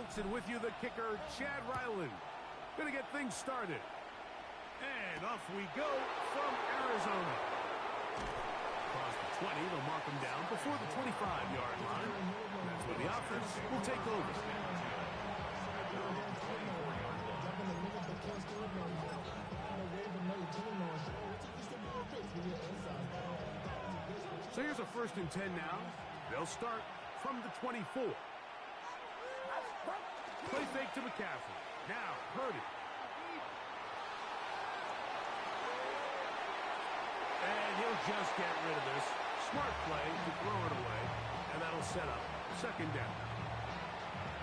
folks, and with you the kicker, Chad Ryland. Going to get things started. And off we go from Arizona. Across the 20, they'll mark him down before the 25-yard line. That's where the offense will take over. So here's a 1st and 10 now. They'll start from the 24. Play fake to McCaffrey. Now, Purdy. And he'll just get rid of this. Smart play to throw it away. And that'll set up 2nd down.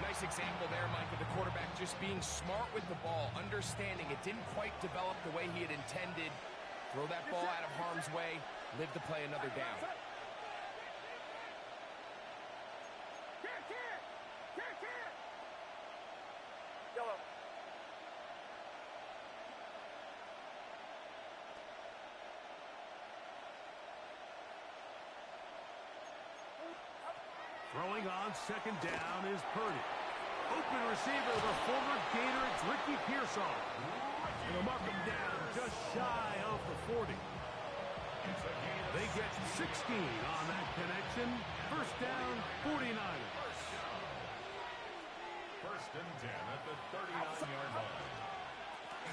Nice example there, Mike, of the quarterback just being smart with the ball, understanding it didn't quite develop the way he had intended. Throw that ball out of harm's way, live to play another down. Throwing on 2nd down is Purdy. Open receiver, the former Gator, it's Ricky Pearsall. They'll mark him down just shy of the 40. They get 16 on that connection. 1st down, 49ers. 1st and 10 at the 39-yard line.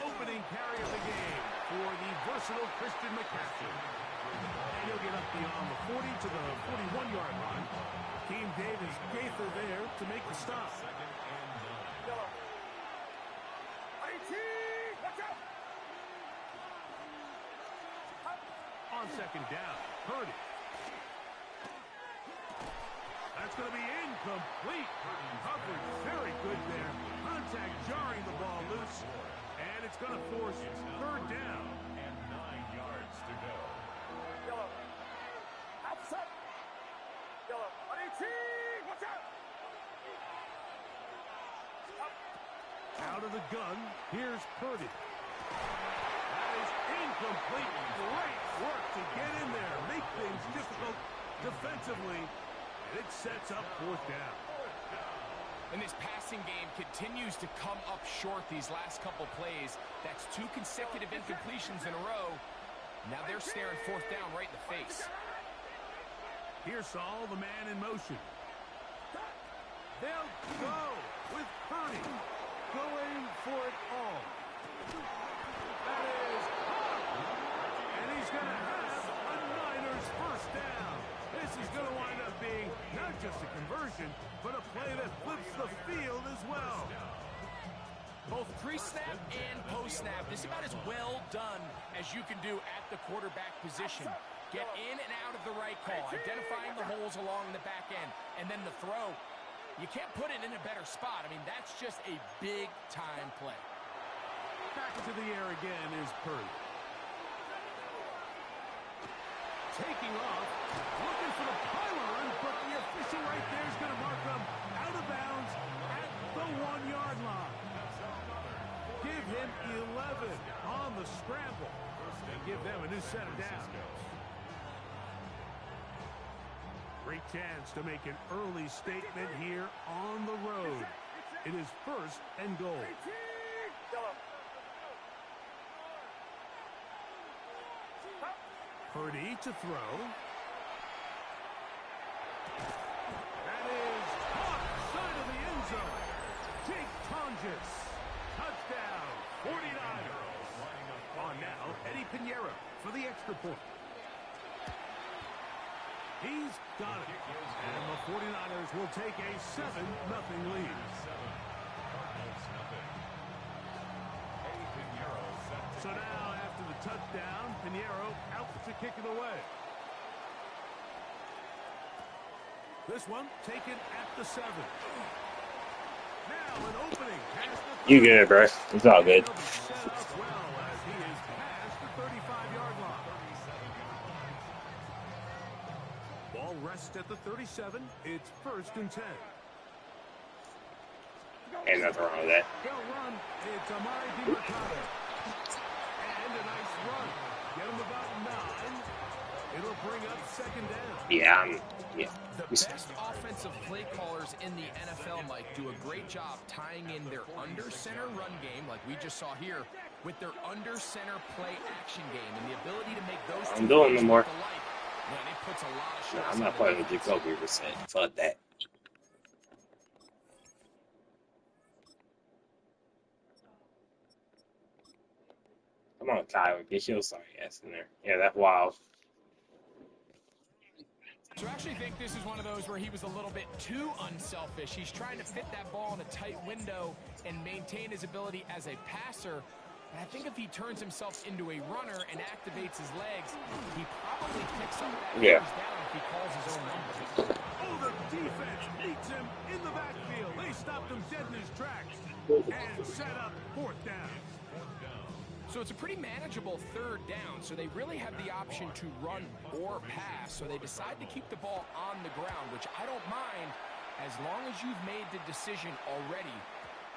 Opening carry of the game for the versatile Christian McCaffrey. And he'll get up beyond the 40 to the 41-yard line. Team Davis Gaither there to make the stop. On 2nd down, Purdy. That's going to be incomplete. Coverage very good there. Contact jarring the ball loose. And it's going to force 3rd down. And 9 yards to go. Out of the gun, here's Purdy. That is incomplete. Great work to get in there, make things difficult defensively, and it sets up 4th down. And this passing game continues to come up short these last couple plays. That's 2 consecutive incompletions in a row. Now they're staring 4th down right in the face. Pearsall, the man in motion. They'll go with Purdy. Going for it all. That is hot. And he's going to have a Niners 1st down. This is going to wind up being not just a conversion, but a play that flips the field as well. Both pre-snap and post-snap. This is about as well done as you can do at the quarterback position. Get in and out of the right call, identifying the holes along the back end, and then the throw. You can't put it in a better spot. I mean, that's just a big-time play. Back into the air again is Purdy. Taking off, looking for the pylon, but the official right there is going to mark him out of bounds at the 1-yard line. Give him 11 on the scramble and give them a new set of downs. Great chance to make an early statement here on the road. It is 1st and goal. Purdy to throw. That is outside of the end zone. Jake Tonjes. Touchdown, 49ers. On now, Eddie Pinheiro for the extra point. He's got it. And the 49ers will take a 7-0 lead. So now, after the touchdown, Pinheiro out to kick it away. This one taken at the 7. Now an opening past the 30. You good, bro. It's all good. Set up well as he is past the 35-yard line. Ball rests at the 37. It's 1st and 10. Ain't nothing wrong with that. They'll run. It's Amari DiMercado. And a nice run. Get him about 9. It'll bring up second down. Yeah, The best offensive play callers in the NFL, Mike, do a great job tying in their under-center run game, like we just saw here, with their under-center play action game, and the ability to make those two doing things no more. look alike. Man, it puts a lot of No, stress I'm not on playing the with defense. Jacoby Brissett. Fuck that. Come on, Kyle, get your sorry ass in there. Yeah, that's wild. So I actually think this is one of those where he was a little bit too unselfish. He's trying to fit that ball in a tight window and maintain his ability as a passer. And I think if he turns himself into a runner and activates his legs, he probably picks up that first down if he calls his own number. Oh, the defense meets him in the backfield. They stopped him dead in his tracks and set up fourth down. So it's a pretty manageable third down, so they really have the option to run or pass. So they decide to keep the ball on the ground, which I don't mind as long as you've made the decision already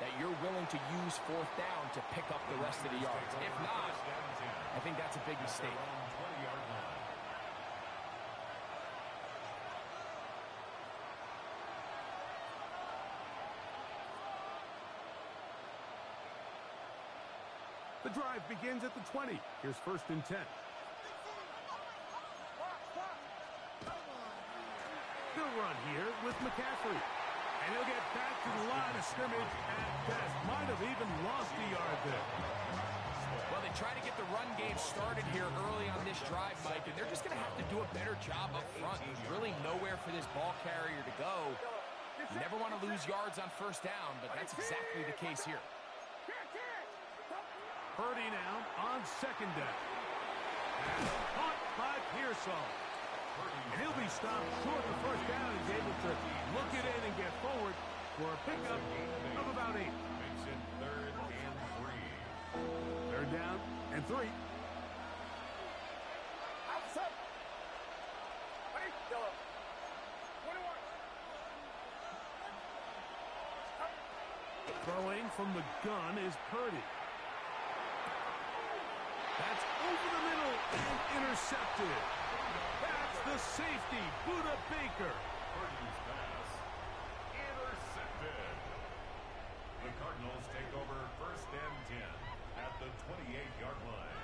that you're willing to use fourth down to pick up the rest of the yards. If not, I think that's a big mistake. The drive begins at the 20. Here's first and 10. They'll run here with McCaffrey. And he'll get back to the line of scrimmage at best. Might have even lost a yard there. Well, they try to get the run game started here early on this drive, Mike, and they're just going to have to do a better job up front. There's really nowhere for this ball carrier to go. You never want to lose yards on first down, but that's exactly the case here. Purdy now on second down. Caught by Pearsall. And he'll be stopped short of first down. He's able to look it in and get forward for a pickup of about 8. Makes it 3rd and 3. Third down and 3. Throwing from the gun is Purdy. That's over the middle and intercepted. That's the safety, Buda Baker. Purdy's pass intercepted. The Cardinals take over 1st and 10 at the 28-yard line.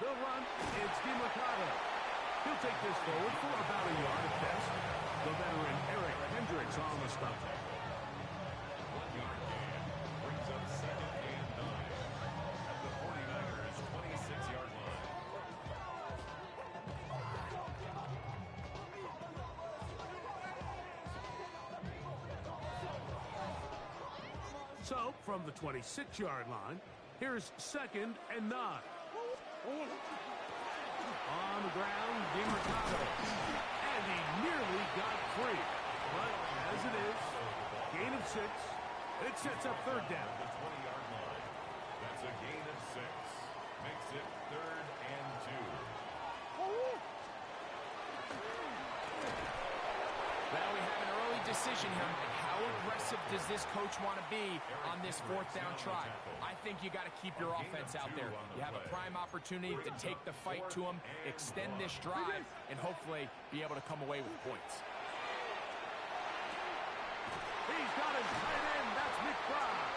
They'll run. It's D84Donald. He'll take this forward for about a yard at best. The veteran Eric Hendricks on the stop. 1-yard gain brings up 2nd and 9 at the 49ers' 26-yard line. So, from the 26-yard line, here's 2nd and 9. On the ground, D84Donald. And he nearly got free. But as it is, gain of 6. It sets up third down. The 20-yard line. That's a gain of 6. Makes it 3rd and 2. Well, we have an early decision here. How aggressive does this coach want to be on this fourth down try? I think you got to keep your offense out there. You have a prime opportunity to take the fight to them, extend this drive, and hopefully be able to come away with points. He's got his tight end. That's McBride.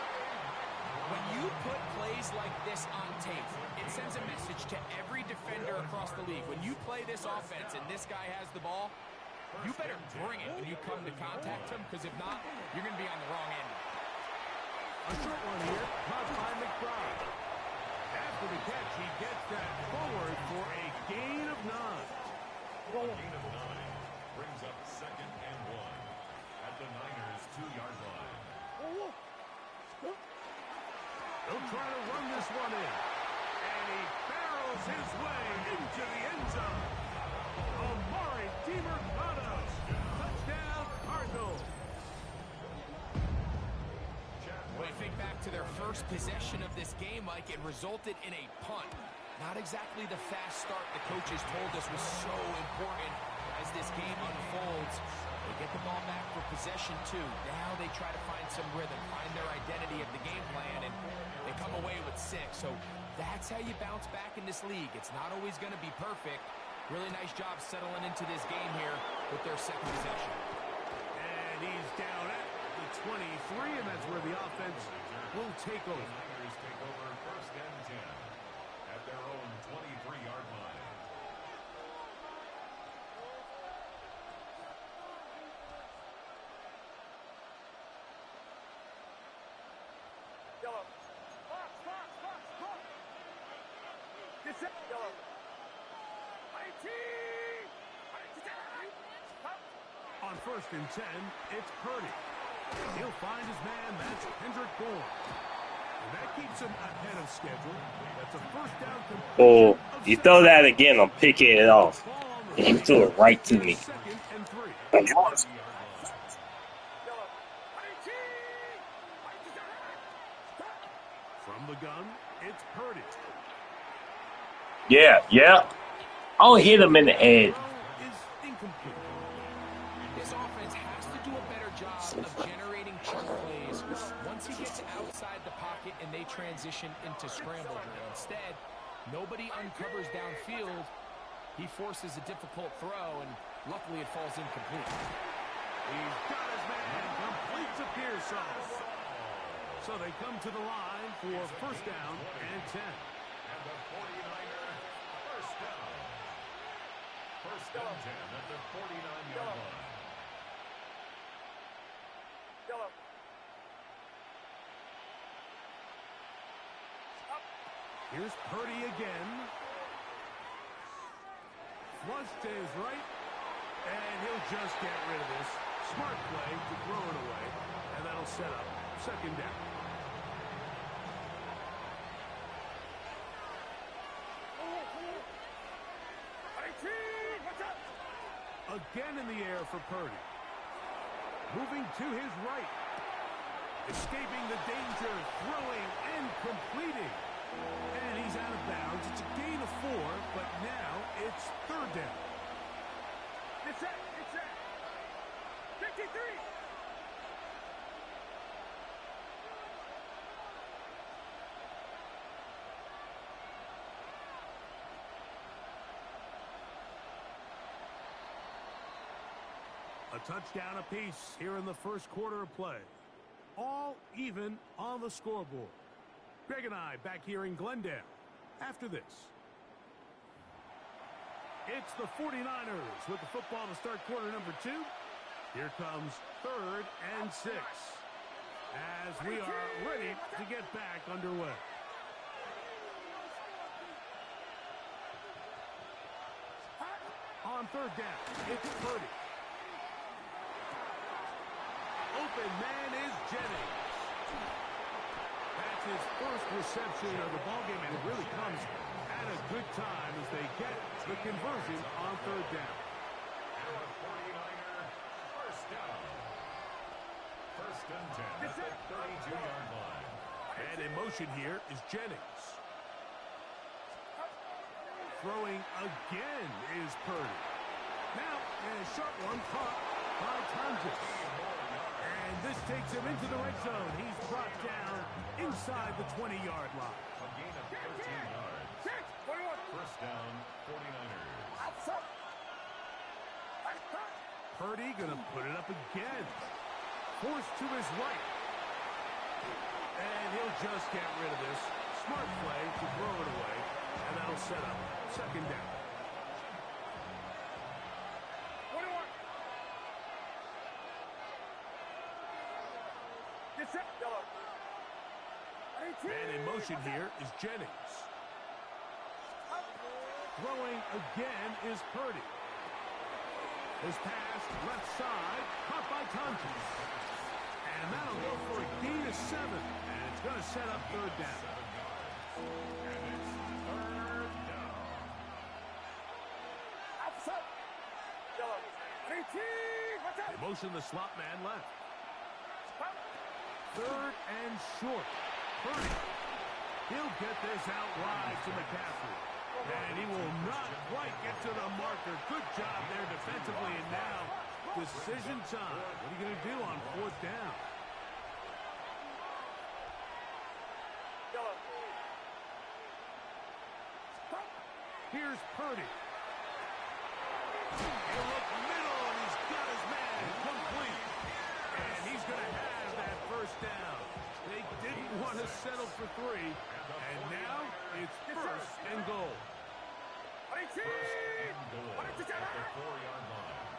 When you put plays like this on tape, it sends a message to every defender across the league. When you play this offense and this guy has the ball, you better bring it when you come to contact him, because if not, you're going to be on the wrong end. A short one here, caught by McBride. After the catch, he gets that forward for a gain of 9. A gain of 9 brings up 2nd and 1 at the Niners' 2-yard line. They'll try to run this one in. And he barrels his way into the end zone. Amari D84Donald. Touchdown, Cardinals. When you think back to their first possession of this game, Mike, it resulted in a punt. Not exactly the fast start the coaches told us was so important as as this game unfolds, they get the ball back for possession too. Now they try to find some rhythm, find their identity of the game plan, and they come away with 6. So that's how you bounce back in this league. It's not always going to be perfect. Really nice job settling into this game here with their second possession. And he's down at the 23, and that's where the offense will take over. Niners take over 1st and 10 at their own 23-yard line. On 1st and 10, it's Purdy. He'll find his man. That's Kendrick Bourne. And that keeps him ahead of schedule. That's a 1st down completion. Oh, you throw that again, I'm picking it off. He threw it right to me. 2nd and 3. From the gun, it's Purdy. Yeah. I'll hit him in the head. Is incomplete. This offense has to do a better job of generating chunk plays once he gets outside the pocket and they transition into scramble drill. Instead, nobody uncovers downfield. He forces a difficult throw, and luckily it falls incomplete. He's got his man. Completes a Pearson. So they come to the line for 1st down and 10. And the 49er 1st down. 1st and 10 at the 49-yard line. Here's Purdy again. Flush to his right. And he'll just get rid of this. Smart play to throw it away. And that'll set up 2nd down. Again in the air for Purdy. Moving to his right. Escaping the danger. Throwing and completing. And he's out of bounds. It's a gain of 4, but now it's 3rd down. It's set. 53. A touchdown apiece here in the 1st quarter of play. All even on the scoreboard. Greg and I back here in Glendale after this. It's the 49ers with the football to start quarter number 2. Here comes 3rd and 6 as we are ready to get back underway. On 3rd down, it's Purdy. Open man is Jennings. That's his 1st reception of the ballgame, and it really comes at a good time as they get the conversion on 3rd down. And the 49er 1st down. 1st and 10 at the 32-yard line. And in motion here is Jennings. Throwing again is Purdy. Now, a sharp one caught by Thompson. And this takes him into the red zone. He's brought down inside the 20-yard line. A gain of 13 yards. 1st down, 49ers. Purdy gonna put it up again. Forced to his right. And he'll just get rid of this. Smart play to throw it away. And that'll set up 2nd down. Man in motion here is Jennings. Throwing again is Purdy. His pass left side, caught by Thompson. And that'll go for a gain of 7. And it's going to set up 3rd down. And it's 3rd down. They motion the slot man left. 3rd and short. Purdy. He'll get this out wide to McCaffrey. And he will not quite get to the marker. Good job there defensively. And now, decision time. What are you going to do on 4th down? Here's Purdy. He'll look middle, and he's got his man complete. And he's going to have that 1st down. They didn't want to settle for 3. And now it's 1st and goal. First and goal at the 4-yard line.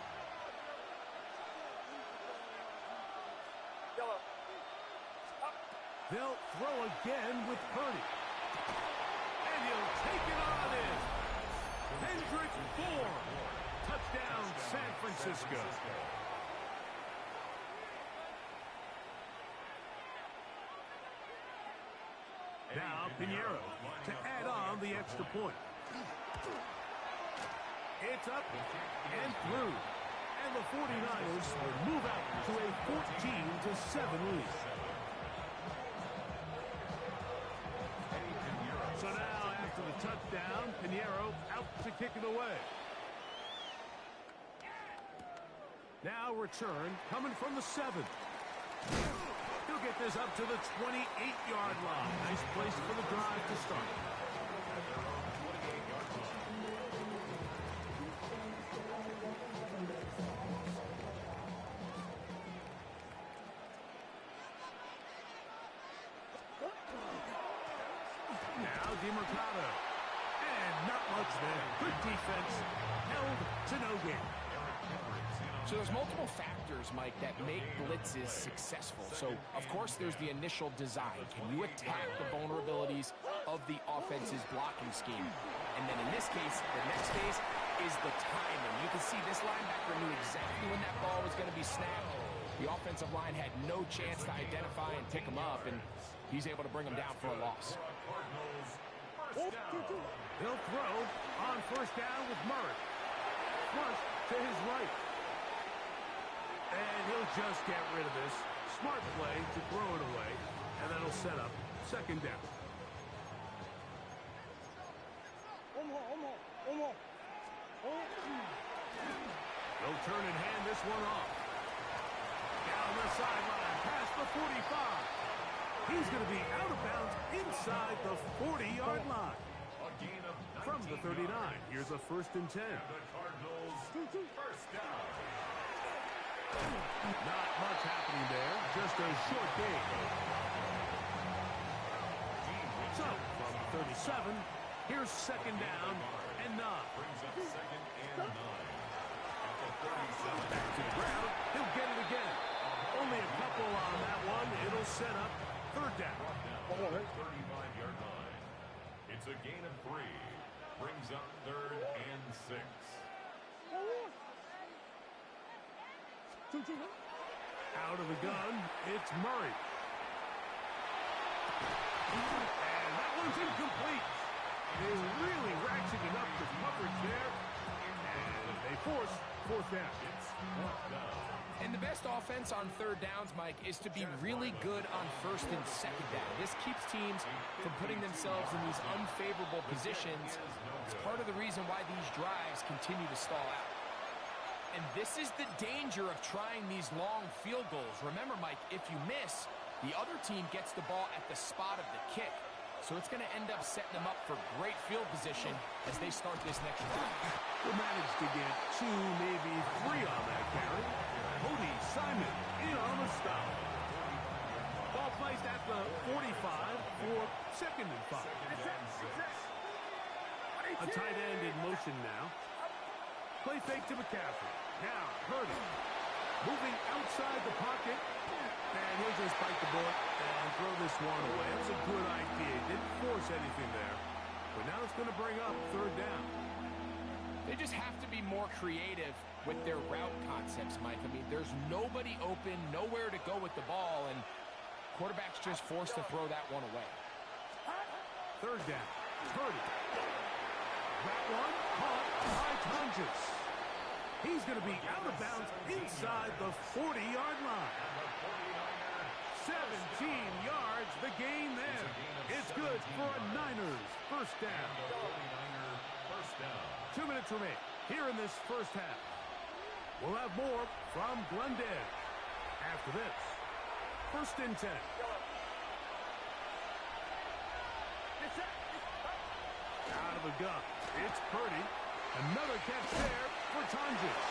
They'll throw again with Purdy. And he'll take it on in. Hendrick Bourne. Touchdown, San Francisco. Now Pinheiro to add on the extra point. It's up and through. And the 49ers will move out to a 14-7 lead. So now, after the touchdown, Pinheiro out to kick it away. Now return coming from the 7. He'll get this up to the 28-yard line. Nice place for the drive to start. DeMarcado. And not much there. Good defense. Held to no gain. So there's multiple factors, Mike, that make blitzes successful. So, of course, there's the initial design. Can you attack the vulnerabilities of the offense's blocking scheme? And then in this case, the next phase is the timing. You can see this linebacker knew exactly when that ball was going to be snapped. The offensive line had no chance to identify and pick him up, and he's able to bring him down for a loss. They'll throw on 1st down with Murray. Flush to his right. And he'll just get rid of this. Smart play to throw it away. And that'll set up 2nd down. They'll turn and hand this one off. Down the sideline, past the 45. He's going to be out of bounds inside the 40-yard line. From the 39, here's a 1st and 10. First down. Not much happening there, just a short gain. So, from 37, here's 2nd down and 9. Brings up 2nd and 9. At the 37. Back to the ground, he'll get it again. Only a couple on that one. It'll set up 3rd down. 35-yard line. It's a gain of 3. Brings up 3rd and 6. Out of the gun, it's Murray. And that one's incomplete. They're really ratcheting up the coverage there. And they force 4th down. And the best offense on 3rd downs, Mike, is to be really good on 1st and 2nd down. This keeps teams from putting themselves in these unfavorable positions. It's part of the reason why these drives continue to stall out. And this is the danger of trying these long field goals. Remember, Mike, if you miss, the other team gets the ball at the spot of the kick. So it's going to end up setting them up for great field position as they start this next drive. We'll manage to get 2, maybe 3 on that carry. Cody Simon in on the stop. Ball placed at the 45 for 2nd and 5. A tight end in motion now. Play fake to McCaffrey. Now, Purdy. Moving outside the pocket. And he'll just bite the bullet and throw this one away. It was a good idea. Didn't force anything there. But now it's going to bring up 3rd down. They just have to be more creative with their route concepts, Mike. I mean, there's nobody open, nowhere to go with the ball, and quarterback's just forced to throw that one away. 3rd down. Purdy. That one caught by Tonjes. He's going to be out of bounds inside the 40-yard line. 17 yards, the gain there. It's good for a Niners 1st down. First down. 2 minutes remain here in this first half. We'll have more from Glendale after this. 1st and 10. Out of the gun. It's Purdy. Another catch there for Tonjes.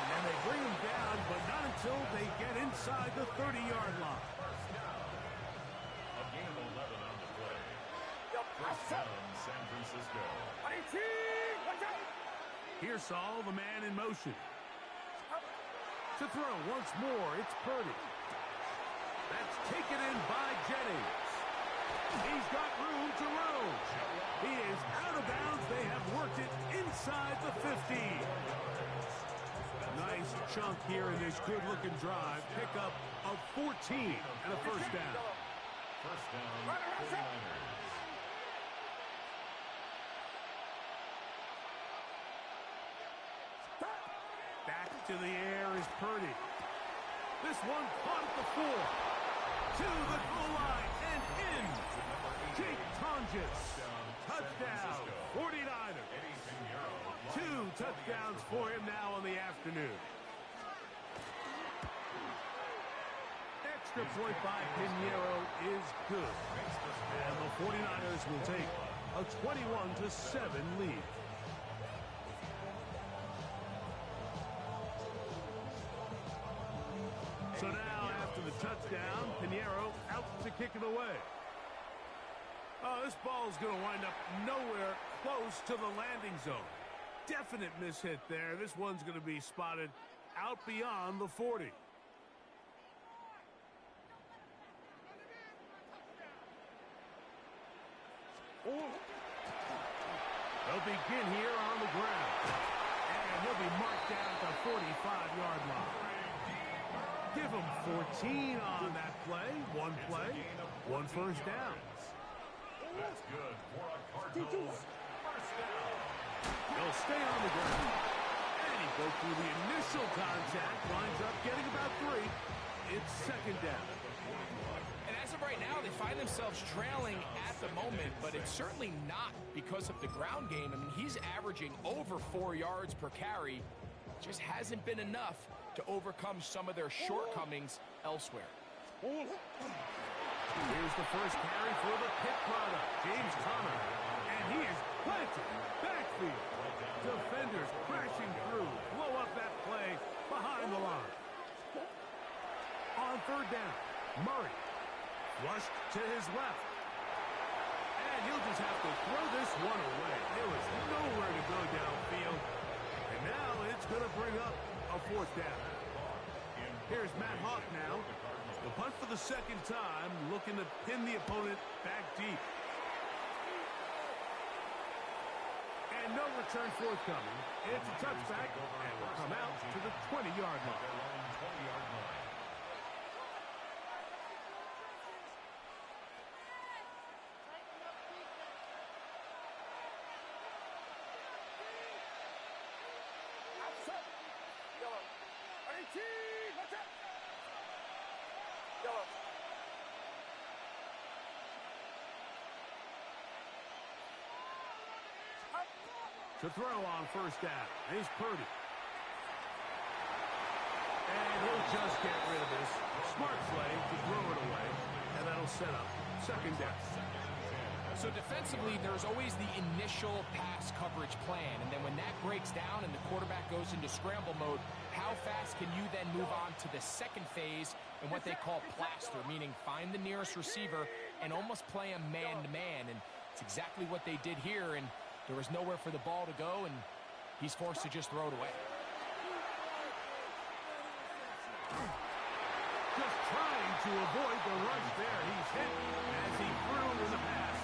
And they bring him down, but not until they get inside the 30-yard line. A gain of 11 on the play. First down, San Francisco. Here's Saul, the man in motion. To throw once more, it's Purdy. That's taken in by Jennings. He's got room to roam. He is out of bounds. They have worked it inside the 50. Nice chunk here in this good-looking drive. Pickup of 14 and a first down. First down, 49ers. Back to the air is Purdy. This one caught at the 4. To the goal line and in. Jake Tonjes. Touchdown, 49ers. 2 touchdowns for him now on the afternoon. Extra point by Pinheiro is good. And the 49ers will take a 21-7 lead. So now, after the touchdown, Pinheiro out to kick it away. Oh, this ball is going to wind up nowhere close to the landing zone. Definite mishit there. This one's going to be spotted out beyond the 40. They'll begin here on the ground. And he'll be marked down at the 45-yard line. Give him 14 on that play. One first down. That's good for a Cardinals first down. He'll stay on the ground. And he goes through the initial contact. Winds up getting about 3. It's second down. And as of right now, they find themselves trailing at the moment, but it's certainly not because of the ground game. I mean, he's averaging over 4 yards per carry. Just hasn't been enough to overcome some of their shortcomings elsewhere. Here's the first carry for the Pitt product, James Conner. And he is planted backfield. Defenders crashing through. Blow up that play behind the line. On third down, Murray. Flushed to his left. And he'll just have to throw this one away. There was nowhere to go downfield. And now it's going to bring up a fourth down. Here's Matt Hawk now. The punt for the second time, looking to pin the opponent back deep. And no return forthcoming. It's a touchback, and will come out to the 20-yard line. To throw on first down. Here's Purdy. And he'll just get rid of this. Smart play to throw it away. And that'll set up second down. So defensively, there's always the initial pass coverage plan. And then when that breaks down and the quarterback goes into scramble mode, how fast can you then move on to the second phase and what they call plaster, meaning find the nearest receiver and almost play him man-to-man. And it's exactly what they did here. And there was nowhere for the ball to go, and he's forced to just throw it away. Just trying to avoid the rush there. He's hit as he threw in the pass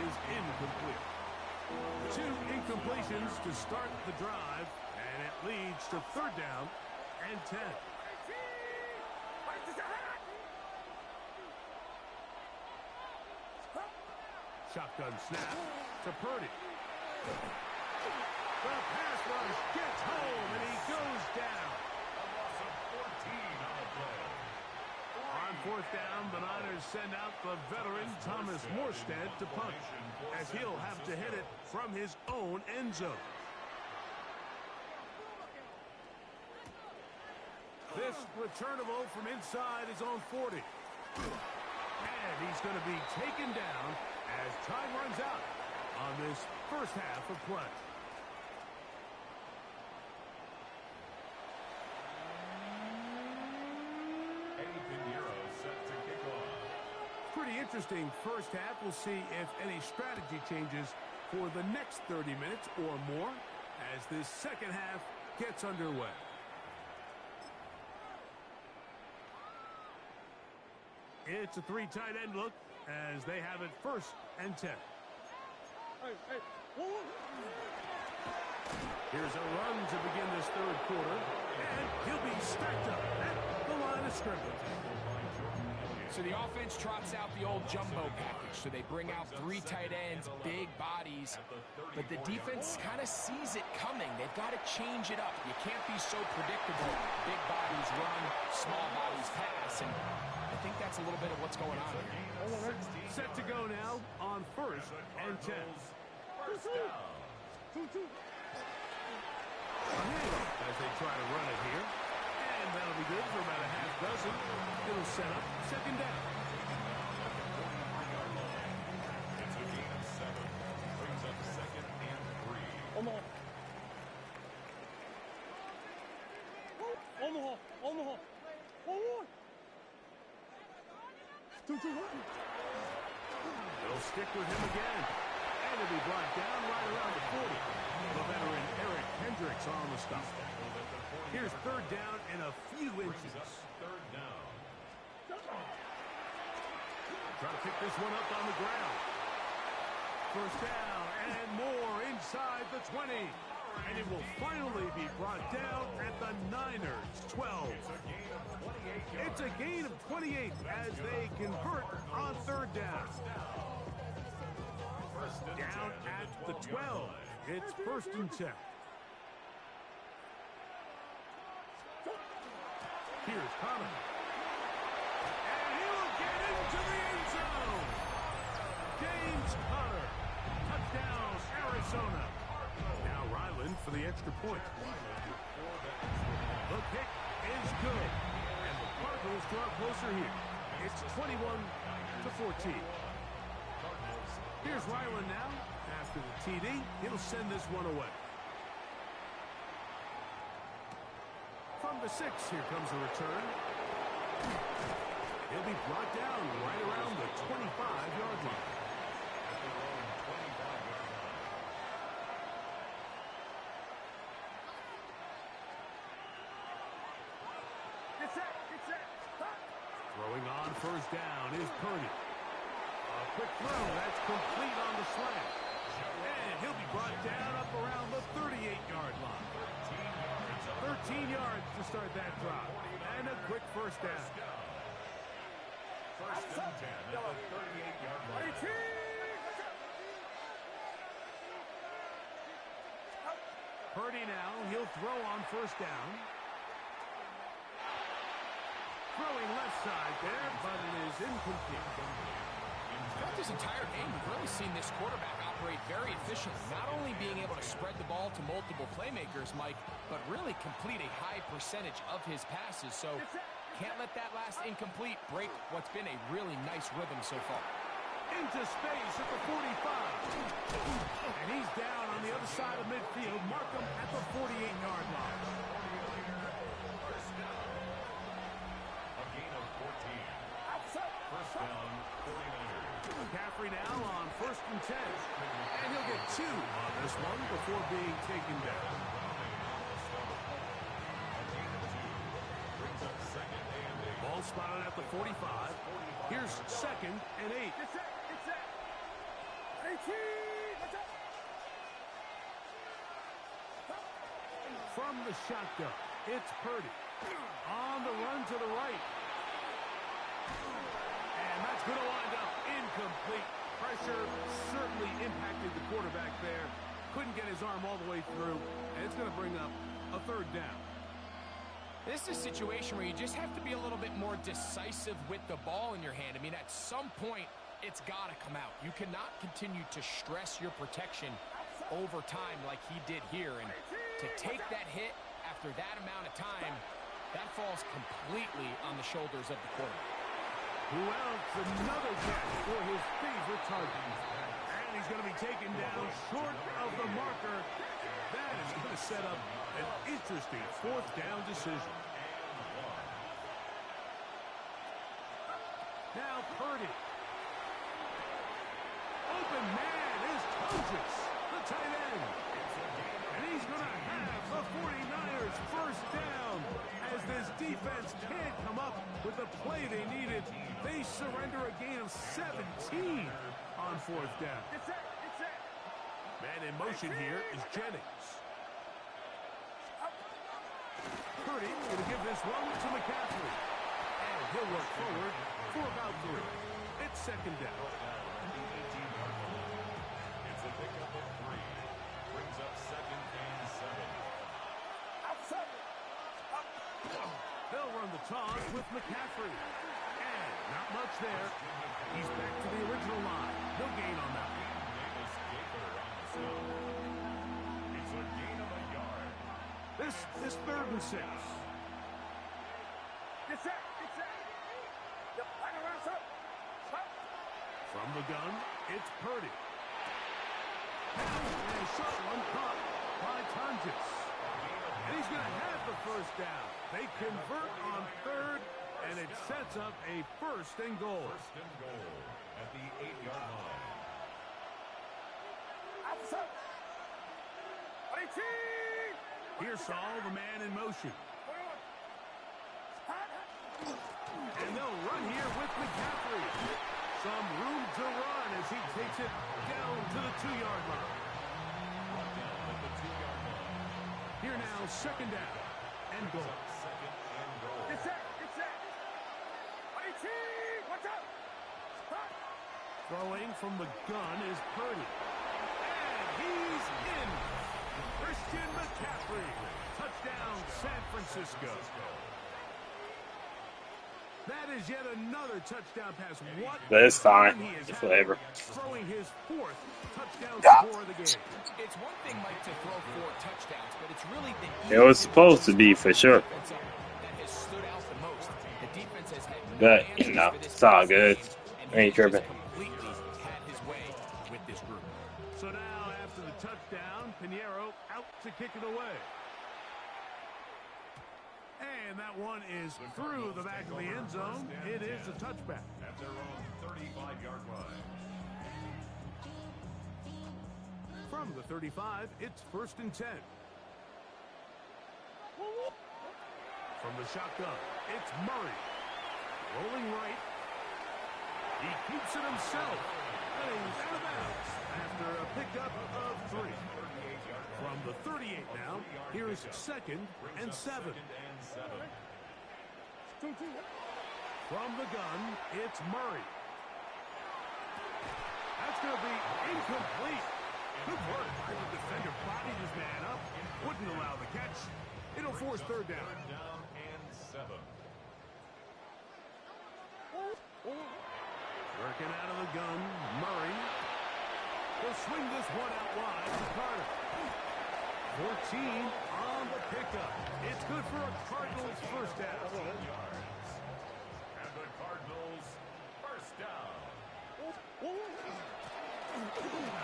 is incomplete. 2 incompletions to start the drive, and it leads to third down and 10. Shotgun snap to Purdy. The pass rush gets home, and he goes down. A loss of 14 on the play. On fourth down, the Niners send out the veteran Thomas Morstead to punt, as he'll have to hit it from his own end zone. This returnable from inside his own 40. And he's going to be taken down as time runs out on this first half of play. Pretty interesting first half. We'll see if any strategy changes for the next 30 minutes or more as this second half gets underway. It's a three tight end look as they have it 1st and 10. Here's a run to begin this third quarter, and he'll be stacked up at the line of scrimmage. So the offense trots out the old jumbo package. So they bring out 3 tight ends, big bodies. But the defense kind of sees it coming. They've got to change it up. You can't be so predictable. Big bodies run, small bodies pass. And I think that's a little bit of what's going on here. Set to go now on 1st and 10. As they try to run it here. And that'll be good for about a half dozen. It'll set up 2nd down. It's a gain of 7. Brings up 2nd and 3. They'll stick with him again. And he'll be brought down right around the 40. The veteran Eric Hendricks on the stop. Here's 3rd down and a few inches. 3rd down. Try to pick this one up on the ground. 1st down and more inside the 20. And it will finally be brought down at the Niners 12. It's a gain of 28 as they convert on 3rd down. Down at the 12. It's 1st and 10. Here's Connor. And he'll get into the end zone. James Conner. Touchdown, Arizona. Now Ryland for the extra point. The kick is good. And the Cardinals draw closer here. It's 21-14. Here's Ryland now. After the TD, he'll send this one away. From the 6, here comes the return. He'll be brought down right around the 25-yard line. Throwing on 1st down is Purdy. A quick throw, that's complete on the slant. And he'll be brought down up around the 38-yard line. 13 yards to start that drive. And a quick 1st down. 1st and 10 at the 38-yard line. Purdy now, he'll throw on 1st down. Throwing left side there, but it is incomplete. Throughout this entire game, we've really seen this quarterback operate very efficiently, not only being able to spread the ball to multiple playmakers, Mike, but really complete a high percentage of his passes. So can't let that last incomplete break what's been a really nice rhythm so far. Into space at the 45. And he's down on the other side of midfield. Mark him at the 48-yard line. A gain of 14. 1st down, 49ers. McCaffrey now on 1st and 10. And he'll get 2 on this one before being taken down. Brings up 2nd and 8. Ball spotted at the 45. Here's 2nd and 8. From the shotgun, it's Purdy. On the run to the right. And that's going to wind up incomplete. Pressure certainly impacted the quarterback there. Couldn't get his arm all the way through. And it's going to bring up a 3rd down. This is a situation where you just have to be a little bit more decisive with the ball in your hand. I mean, at some point, it's got to come out. You cannot continue to stress your protection over time like he did here. And to take that hit after that amount of time, that falls completely on the shoulders of the quarterback. Who else? Another catch for his favorite target. And he's going to be taken down short of the marker. That is going to set up an interesting fourth down decision. Now Purdy. Open man is Tojas, the tight end. And he's going to have the 49ers first down. As this defense can't come up with the play they needed, they surrender a gain of 17 on fourth down. Man in motion here is Jennings. Purdy going to give this one to McCaffrey. And he'll work forward for about 3. It's second down. It's a pickup of 3. Brings up 2nd and 7. They'll run the toss with McCaffrey. And not much there. He's back to the original line. No gain on that one. It's a gain of a yard. This is 3rd and 6. From the gun, it's Purdy. And a shot one caught by Tonjes. And he's going to have the first down. They convert on 3rd, and it sets up a 1st and goal. 1st and goal at the 8-yard line. Here's Saul, the man in motion. And they'll run here with McCaffrey. Some room to run as he takes it down to the 2-yard line. Here now, 2nd down and goal. 2nd and goal. Throwing from the gun is Purdy. And he's in. Christian McCaffrey. Touchdown, San Francisco. That is yet another touchdown pass. What That is fine. he is It's flavor. throwing his 4th touchdown Yeah. score of the game. It's one thing, Mike, to throw 4 touchdowns, but it's really It was supposed to be for sure. defense that has stood out the most. The defense has had no But, answers you know, for this it's all game, good. and Ain't he just tripping. completely had his way with this group. So now, after the touchdown, Pinheiro out to kick it away. And that one is through the back of the end zone. It is a touchback. At their own 35-yard line. From the 35, it's 1st and 10. From the shotgun, it's Murray. Rolling right. He keeps it himself. And he's out of bounds after a pickup of 3. From the 38 now, here's 2nd and 7. From the gun, it's Murray. That's going to be incomplete. Good work by the defender. Bodied his man up. Wouldn't allow the catch. It'll force 3rd down. Down and 7. Working out of the gun, Murray. He'll swing this one out wide to Carter. 14 on the pickup. It's good for a Cardinals first down. And the Cardinals first down. Out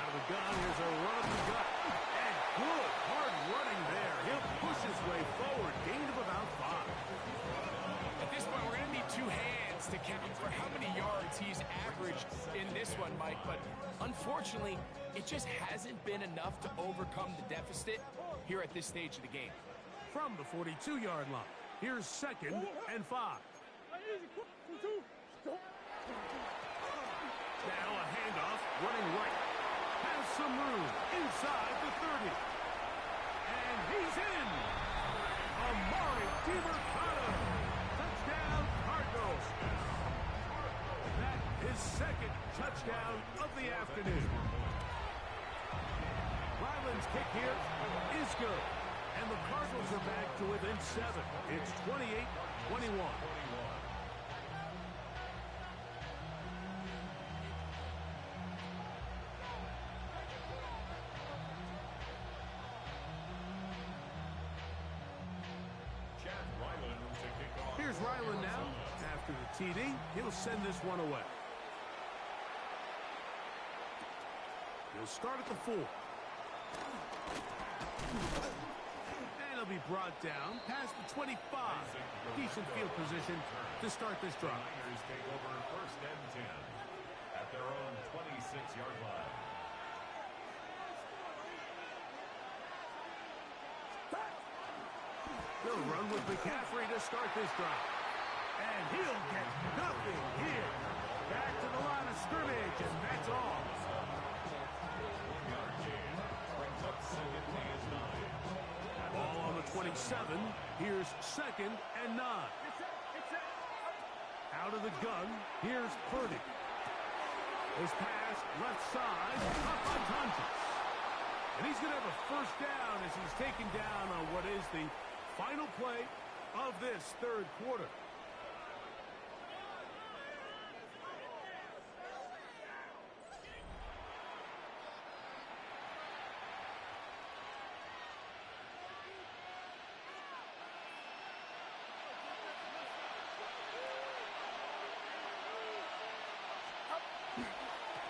of the gun, here's a run up the gut. And good, hard running there. He'll push his way forward. Gain of about 5. At this point, we're going to need 2 hands to count for how many yards he's averaged in this one, Mike. But unfortunately, it just hasn't been enough to overcome the deficit here at this stage of the game. From the 42-yard line, here's 2nd and 5. Now a handoff, running right. Has some room inside the 30. And he's in. Amari DiMercado. Touchdown, Cardinals. That is 2nd touchdown of the afternoon. Ryland's kick here is good. And the Cardinals are back to within 7. It's 28-21. Here's Ryland now. After the TD, he'll send this one away. He'll start at the 4. And he'll be brought down past the 25. Decent field position to start this drive. Niners take over first and 10 at their own 26-yard line. They'll run with McCaffrey to start this drive. And he'll get nothing here. Back to the line of scrimmage, and that's all. Ball on the 27. Here's 2nd and 9. Out of the gun, here's Purdy. His pass left side, up on Tunches. And he's going to have a first down as he's taken down on what is the final play of this third quarter.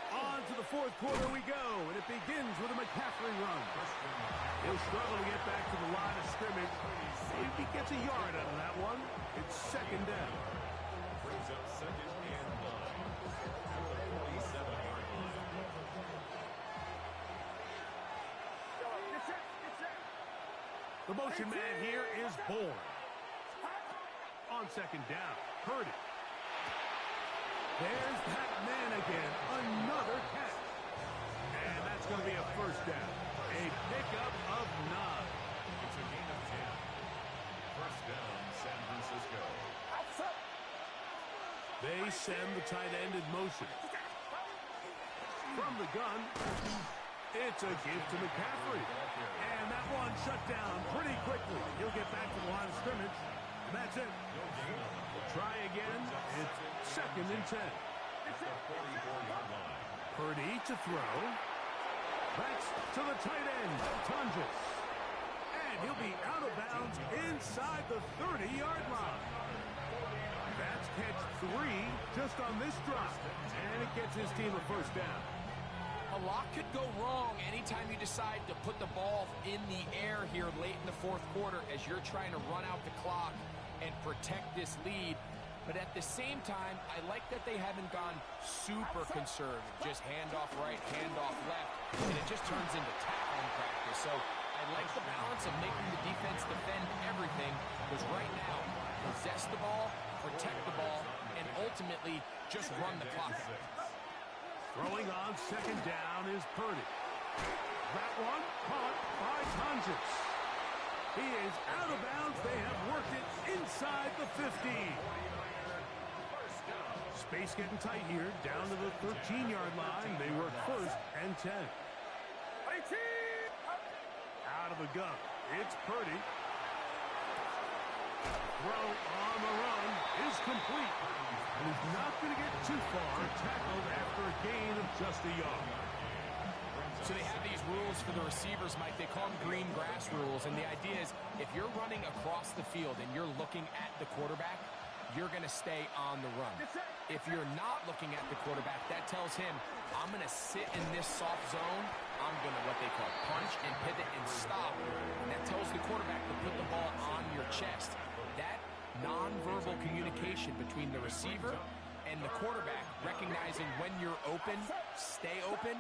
On to the fourth quarter we go, and it begins with a McCaffrey run. He'll struggle to get back to the line of scrimmage. If he gets a yard out of that one, it's 2nd down. Brings up 2nd and 9 at the 47-yard line. The motion man here is Bourne. On 2nd down, Purdy. There's that man again, another catch. And that's going to be a first down. A pickup of 9. It's a gain of 10. First down, San Francisco. They send the tight end in motion. From the gun, it's a give to McCaffrey. And that one shut down pretty quickly. He'll get back to the line of scrimmage. And that's it. Try again. It's 2nd and 10. At the 44-yard line. Purdy to throw. That's to the tight end, Tunges. And he'll be out of bounds inside the 30-yard line. That's catch 3 just on this drive. And it gets his team a first down. A lot could go wrong anytime you decide to put the ball in the air here late in the fourth quarter as you're trying to run out the clock and protect this lead. But at the same time, I like that they haven't gone super conservative. Just handoff right, handoff left, and it just turns into tackling practice. So I like the balance of making the defense defend everything, because right now, possess the ball, protect the ball, and ultimately just run the clock out. Throwing on 2nd down is Purdy. That one caught by Tunges. He is out of bounds. They have worked it inside the 15. Space getting tight here. Down to the 13-yard line. They work 1st and 10. Out of the gun. It's Purdy. Throw on the run is complete. And he's not going to get too far. Tackled after a gain of just a yard. So they have these rules for the receivers, Mike. They call them green grass rules. And the idea is if you're running across the field and you're looking at the quarterback, you're going to stay on the run. If you're not looking at the quarterback, that tells him, I'm going to sit in this soft zone. I'm going to what they call punch and pivot and stop. And that tells the quarterback to put the ball on your chest. That nonverbal communication between the receiver and the quarterback, recognizing when you're open, stay open,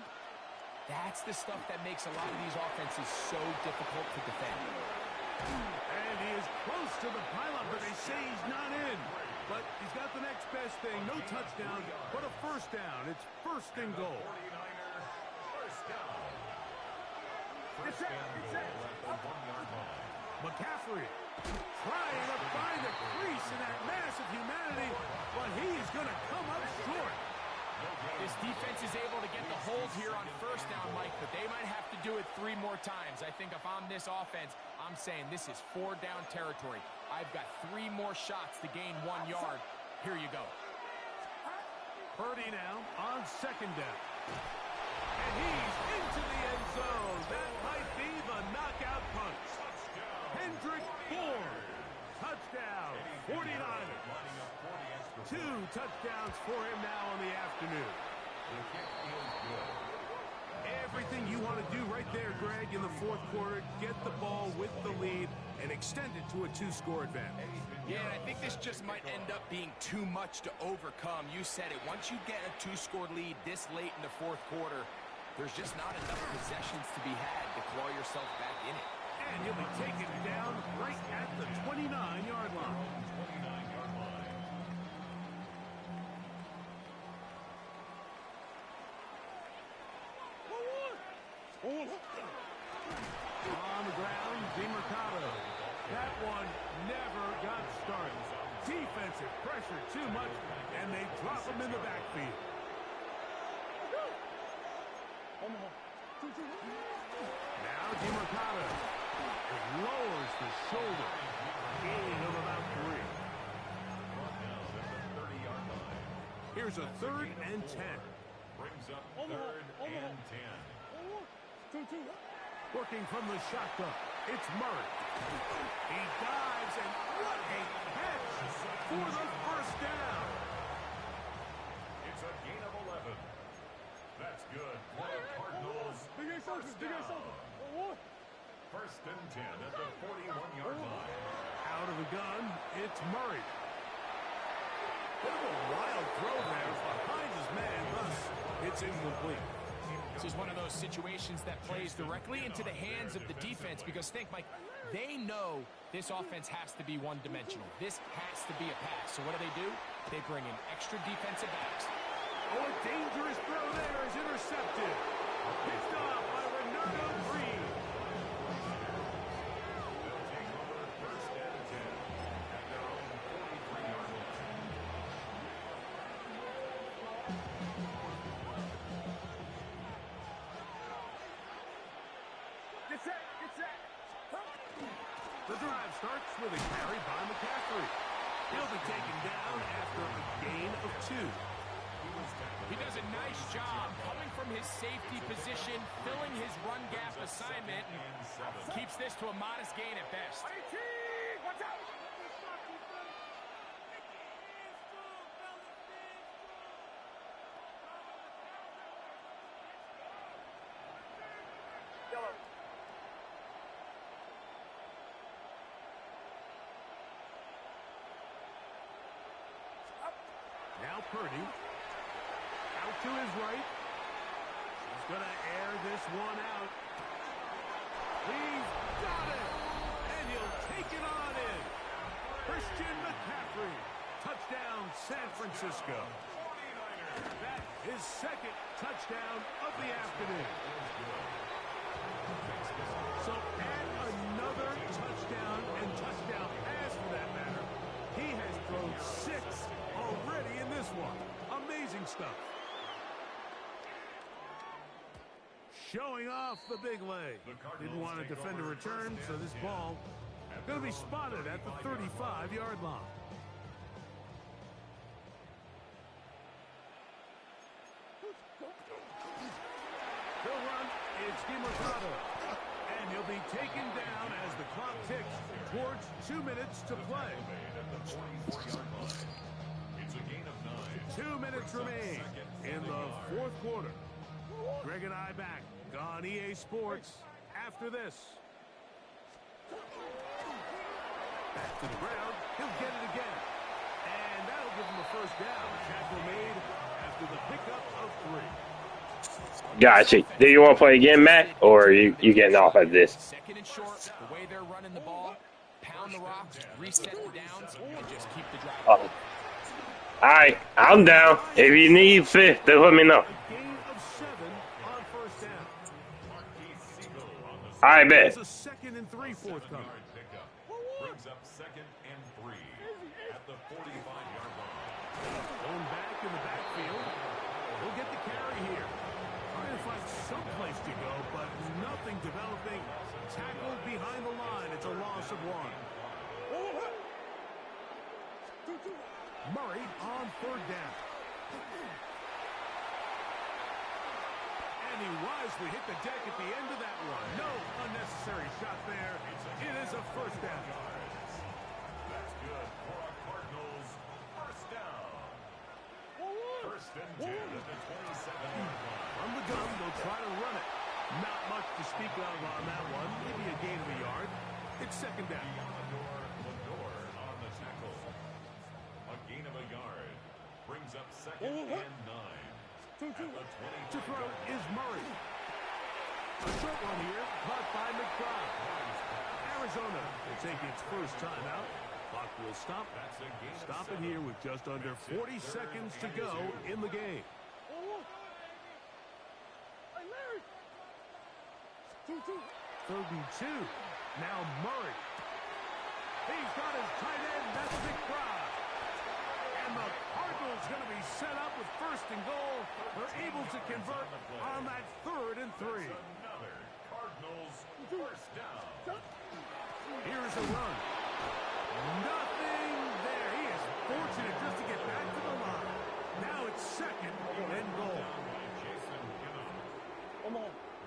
that's the stuff that makes a lot of these offenses so difficult to defend. And he is close to the pylon, but they say he's not in. But he's got the next best thing. No touchdown, but a first down. It's 1st and goal. 49ers, first down. First and goal at the 1-yard line. McCaffrey trying to find a crease in that mass of humanity, but he's going to come up short. This defense is able to get the hold here on first down, Mike, but they might have to do it 3 more times. I think if I'm this offense, I'm saying this is 4 down territory. I've got 3 more shots to gain 1 yard. Here you go. Purdy now on second down. And he's into the end zone. That might be the knockout punch. Hendrick Bourne. Touchdown, 49ers. 2 touchdowns for him now on the afternoon. Everything you want to do right there, Greg, in the fourth quarter, get the ball with the lead and extend it to a 2-score advantage. Yeah, and I think this just might end up being too much to overcome. You said it. Once you get a 2-score lead this late in the fourth quarter, there's just not enough possessions to be had to claw yourself back in it. And he'll be taken down right at the 29-yard line. On the ground, DeMarcado. That one never got started. Defensive pressure too much, and they drop him in the backfield. Now DeMarcado. It lowers the shoulder. Gain of about 3. Here's a 3rd and 10. Brings up 3rd and 10. Working from the shotgun, it's Murray. He dives, and what a catch for the first down. It's a gain of 11. That's good for the Cardinals. First down. 1st and 10 at the 41-yard line. Out of the gun, it's Murray. Bit of a wild throw there behind his man, thus it's incomplete. This is one of those situations that plays directly into the hands of the defense because think, Mike, they know this offense has to be one-dimensional. This has to be a pass. So what do? They bring in extra defensive backs. Oh, a dangerous throw there is intercepted. Picked off by Renardo Green. They'll take over 1st and 10 at their own 43-yard line. The drive starts with a carry by McCaffrey. He'll be taken down after a gain of 2. He does a nice job coming from his safety position, filling his run gap assignment. Keeps this to a modest gain at best. Watch out! Now Purdy. Out to his right. He's going to air this one out. He's got it! And he'll take it on in. Christian McCaffrey. Touchdown, San Francisco. That is 2nd touchdown of the afternoon. So add another touchdown and touchdown pass for that matter. He has thrown 6 already in this one. Amazing stuff. Showing off the big leg. Didn't want to defend a return, so this ball going to be spotted at the 35-yard line. He'll run. It's DeMarcado. And he'll be taken down as the clock ticks towards 2 minutes to play. It's a gain of 9. 2 minutes remain in the fourth quarter. Greg and I back on EA Sports after this. Back to the ground. He'll get it again. And that'll give him a first down. Tackle made after the pickup of 3. Gotcha. Do you want to play again, Matt, or are you getting off at this? 2nd and short, the way they're running the ball, pound the rocks, reset the downs, and just keep the drive going. All right, I'm down. If you need 5th, then let me know. A gain of 7 on first down. I bet. It's a 2nd and 3 forthcoming. Brings up 2nd and 3 at the 45-yard line. Going back in the backfield. He'll get the carry here. Trying to find some place to go, but nothing developing. Tackled behind the line. It's loss of 1. Murray on 3rd down. And he wisely hit the deck at the end of that run. No unnecessary shot there. It is a 1st down. That's good for a Cardinals 1st down. 1st and 10 at the 27-yard line. From the gun, they'll try to run it. Not much to speak of on that one. Maybe a gain of a yard. It's 2nd down. Lador on the tackle. A gain of a yard. Brings up 2nd and 9. At the 20. To throw is Murray. A short one here, caught by McBride. Arizona will take its first timeout. Clock will stop. Stop it here with just under 40 seconds to go in the game. 3rd and 2. Now Murray. He's got his tight end. That's McBride. And the Cardinals going to be set up with 1st and goal. They're able to convert on that 3rd and 3. Another Cardinals 1st down. Here's a run. Nothing there. He is fortunate just to get back to the line. Now it's 2nd and goal.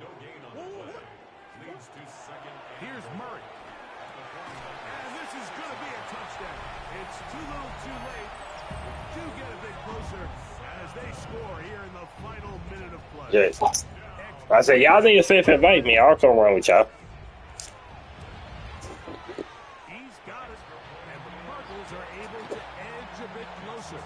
No gain on the play. Leads to 2nd. Here's Murray. And this is going to be a touchdown. It's too little too late. Do get a bit closer as they score here in the final minute of play. Yes. I said, y'all need to fit invite me. I'll come around with y'all. He's got it. And the Cardinals are able to edge a bit closer.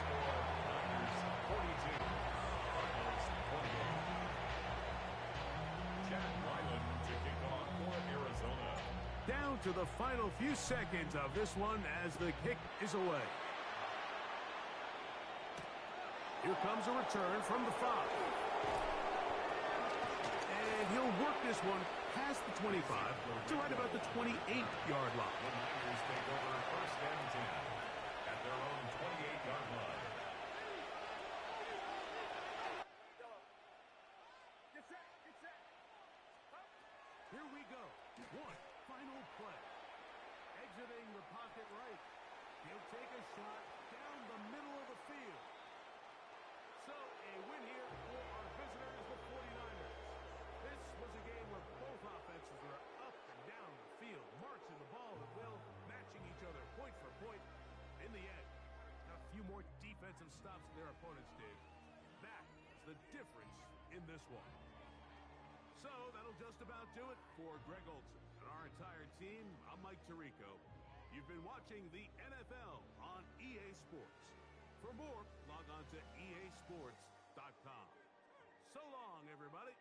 Down to the final few seconds of this one as the kick is away. Here comes a return from the 5. And he'll work this one past the 25 to right about the 28-yard line. Take over 1st and 10 at their own 28-yard line. Here we go. One final play. Exiting the pocket right. He'll take a shot down the middle of the field. So, a win here for our visitors, the 49ers. This was a game where both offenses were up and down the field, marching the ball at will, matching each other point for point. In the end, a few more defensive stops than their opponents did. That is the difference in this one. So, that'll just about do it for Greg Olson and our entire team. I'm Mike Tirico. You've been watching the NFL on EA Sports. For more, log on to easports.com. So long, everybody.